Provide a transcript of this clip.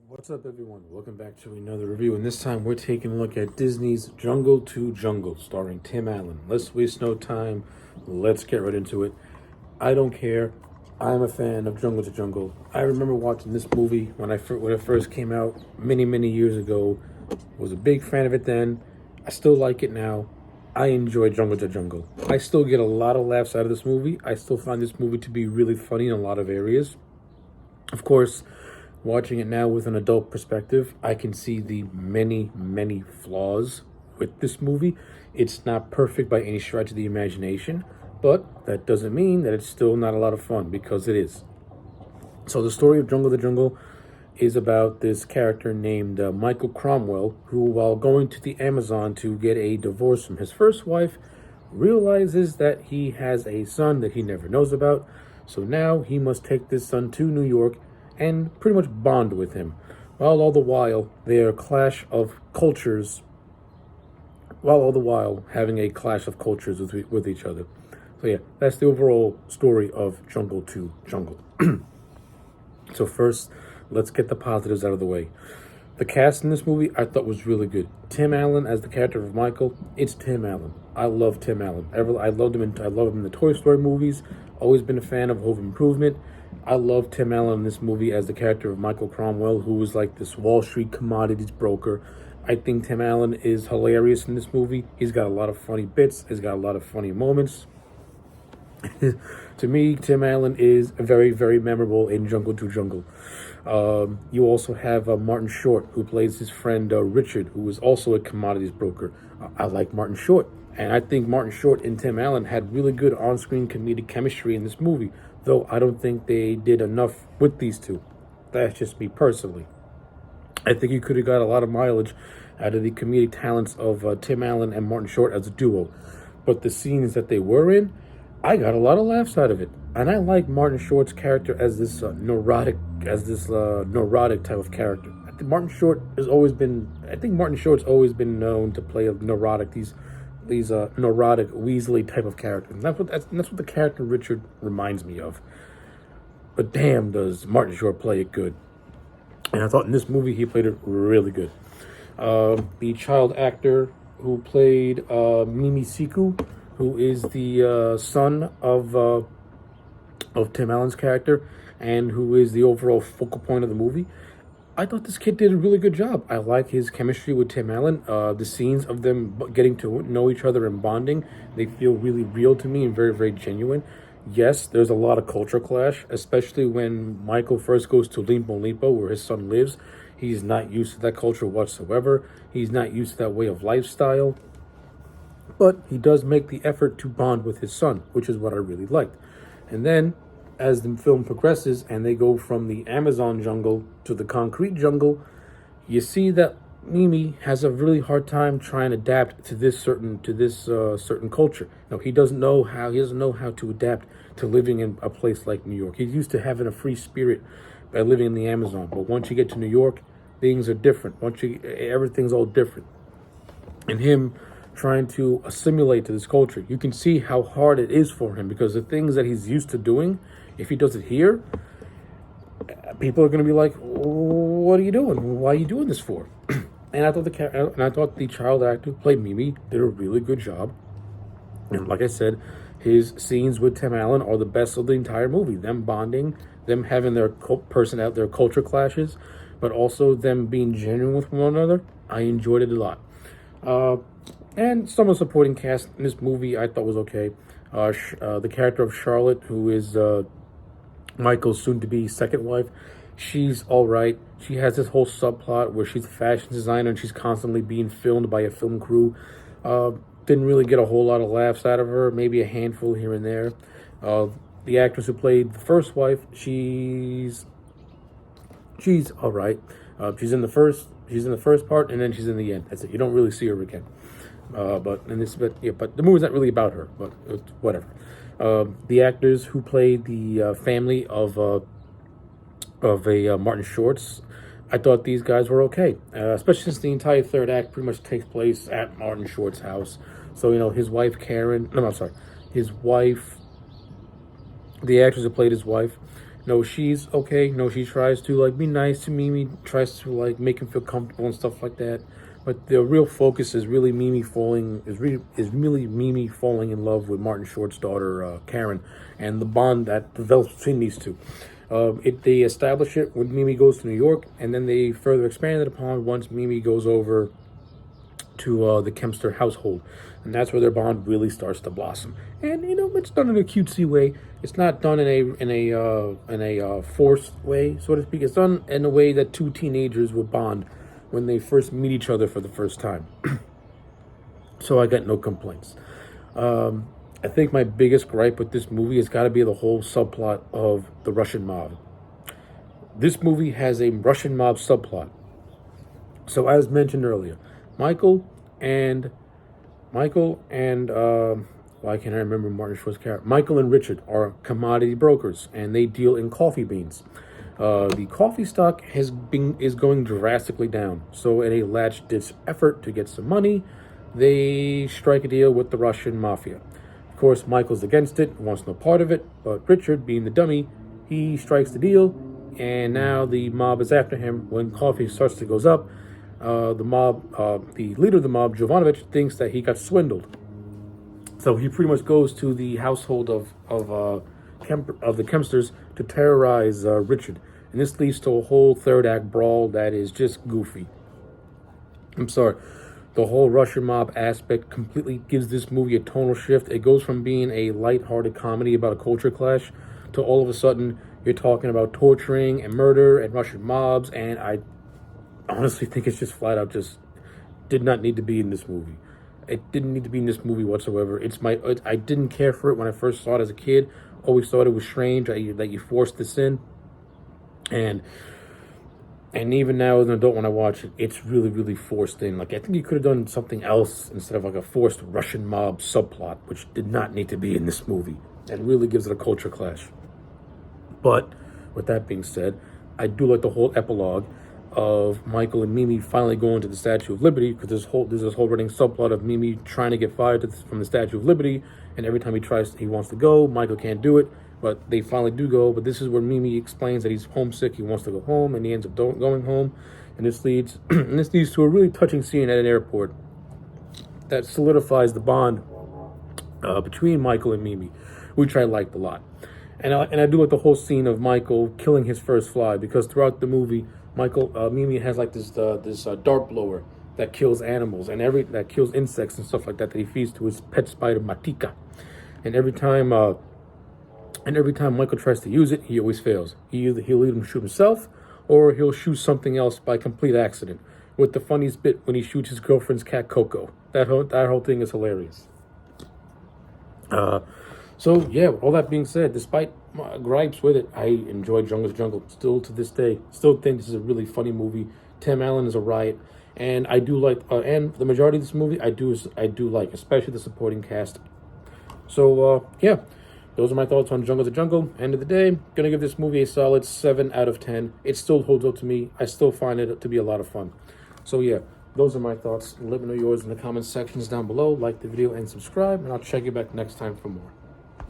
What's up, everyone? Welcome back to another review, and this time we're taking a look at Disney's Jungle to Jungle, starring Tim Allen. Let's waste no time. Let's get right into it. I don't care. I'm a fan of Jungle to Jungle. I remember watching this movie when it first came out many years ago. Was a big fan of it then. I still like it now. I enjoy Jungle to Jungle. I still get a lot of laughs out of this movie. I still find this movie to be really funny in a lot of areas. Of course, watching it now with an adult perspective, I can see the many flaws with this movie. It's not perfect by any stretch of the imagination, but that doesn't mean that it's still not a lot of fun, because it is. So the story of Jungle the Jungle is about this character named Michael Cromwell, who, while going to the Amazon to get a divorce from his first wife, realizes that he has a son that he never knows about. So now he must take this son to New York and pretty much bond with him, while all the while their clash of cultures, while all the while having a clash of cultures with each other. So yeah, that's the overall story of Jungle to Jungle. So first, let's get the positives out of the way. The cast in this movie I thought was really good. Tim Allen as the character of Michael. It's Tim Allen. I love Tim Allen. I love him in the Toy Story movies. Always been a fan of Home Improvement. I love Tim Allen in this movie as the character of Michael Cromwell, who is like this Wall Street commodities broker. I think Tim Allen is hilarious in this movie. He's got a lot of funny bits. He's got a lot of funny moments. To me, Tim Allen is very memorable in Jungle to Jungle. You also have Martin Short, who plays his friend Richard, who is also a commodities broker. I like Martin Short, and I think Martin Short and Tim Allen had really good on-screen comedic chemistry in this movie, though I don't think they did enough with these two. That's just me personally. I think you could have got a lot of mileage out of the comedic talents of Tim Allen and Martin Short as a duo, but the scenes that they were in, I got a lot of laughs out of it, and I like Martin Short's character as this neurotic type of character. I think Martin Short's always been known to play a neurotic, these neurotic Weasley type of characters. And that's what the character Richard reminds me of. But damn, does Martin Short play it good! And I thought in this movie he played it really good. The child actor who played Mimi Siku, who is the son of Tim Allen's character, and who is the overall focal point of the movie. I thought this kid did a really good job. I like his chemistry with Tim Allen. The scenes of them getting to know each other and bonding, they feel really real to me and very genuine. Yes, there's a lot of culture clash, especially when Michael first goes to Limpo Limpo, where his son lives. He's not used to that culture whatsoever. He's not used to that way of lifestyle. But he does make the effort to bond with his son, which is what I really liked. And then, as the film progresses and they go from the Amazon jungle to the concrete jungle, you see that Mimi has a really hard time trying to adapt to this certain culture. No, he doesn't know how to adapt to living in a place like New York. He's used to having a free spirit by living in the Amazon, but once you get to New York, things are different. Everything's all different. And him trying to assimilate to this culture, you can see how hard it is for him, because the things that he's used to doing, if he does it here, people are going to be like, "What are you doing? Why are you doing this for?" And I thought the child actor who played Mimi did a really good job. And like I said, his scenes with Tim Allen are the best of the entire movie. Them bonding, them having their their culture clashes, but also them being genuine with one another. I enjoyed it a lot. And some of the supporting cast in this movie I thought was okay. The character of Charlotte, who is Michael's soon-to-be second wife, she's all right. She has this whole subplot where she's a fashion designer and she's constantly being filmed by a film crew. Didn't really get a whole lot of laughs out of her, maybe a handful here and there. The actress who played the first wife, she's all right. She's in the first part, and then she's in the end. That's it. You don't really see her again. But the movie's not really about her. But whatever. The actors who played the family of Martin Short's, I thought these guys were okay. Especially since the entire third act pretty much takes place at Martin Short's house. So his wife Karen. No, I'm sorry. His wife. The actress who played his wife, No, she's okay. No, she tries to like be nice to Mimi, tries to like make him feel comfortable and stuff like that. But the real focus is really really Mimi falling in love with Martin Short's daughter Karen, and the bond that develops between these two. They establish it when Mimi goes to New York, and then they further expand it upon once Mimi goes over to the Kempster household, and that's where their bond really starts to blossom. And it's done in a cutesy way. It's not done in a forced way, so to speak. It's done in a way that two teenagers would bond when they first meet each other for the first time. So I got no complaints. I think my biggest gripe with this movie has got to be the whole subplot of the Russian mob. This movie has a Russian mob subplot. So as mentioned earlier, Michael and why can't I remember Martin Short's character? Michael and Richard are commodity brokers, and they deal in coffee beans. The coffee stock is going drastically down. So in a last-ditch effort to get some money, they strike a deal with the Russian mafia. Of course, Michael's against it, wants no part of it, but Richard, being the dummy, he strikes the deal, and now the mob is after him. When coffee starts to goes up, the leader of the mob, Jovanovich, thinks that he got swindled. So he pretty much goes to the household of the Kempsters to terrorize Richard. And this leads to a whole third act brawl that is just goofy. I'm sorry. The whole Russian mob aspect completely gives this movie a tonal shift. It goes from being a lighthearted comedy about a culture clash to all of a sudden you're talking about torturing and murder and Russian mobs, and I honestly think it's just flat out just did not need to be in this movie. It didn't need to be in this movie whatsoever. I didn't care for it when I first saw it as a kid. Always thought it was strange that you forced this in. And even now as an adult when I watch it, it's really, really forced in. Like, I think you could have done something else instead of like a forced Russian mob subplot, which did not need to be in this movie. And really gives it a culture clash. But with that being said, I do like the whole epilogue of Michael and Mimi finally going to the Statue of Liberty, because there's this whole running subplot of Mimi trying to get fired from the Statue of Liberty, and every time he wants to go, Michael can't do it, but they finally do go. But this is where Mimi explains that he's homesick, he wants to go home, and he ends up going home, and this leads to a really touching scene at an airport that solidifies the bond between Michael and Mimi, which I liked a lot. And I do like the whole scene of Michael killing his first fly, because throughout the movie, Mimi has like this dart blower that kills animals and that kills insects and stuff like that he feeds to his pet spider Matika. And every time Michael tries to use it, he always fails. He'll either shoot himself or he'll shoot something else by complete accident. With the funniest bit when he shoots his girlfriend's cat Coco. That whole thing is hilarious. So yeah, with all that being said, despite my gripes with it, I enjoyed Jungle to Jungle still to this day. Still think this is a really funny movie. Tim Allen is a riot, and I do like, and the majority of this movie I do like, especially the supporting cast. So yeah, those are my thoughts on Jungle to Jungle. End of the day, gonna give this movie a solid 7 out of 10. It still holds up to me. I still find it to be a lot of fun. So yeah, those are my thoughts. Let me know yours in the comment sections down below. Like the video and subscribe, and I'll check you back next time for more.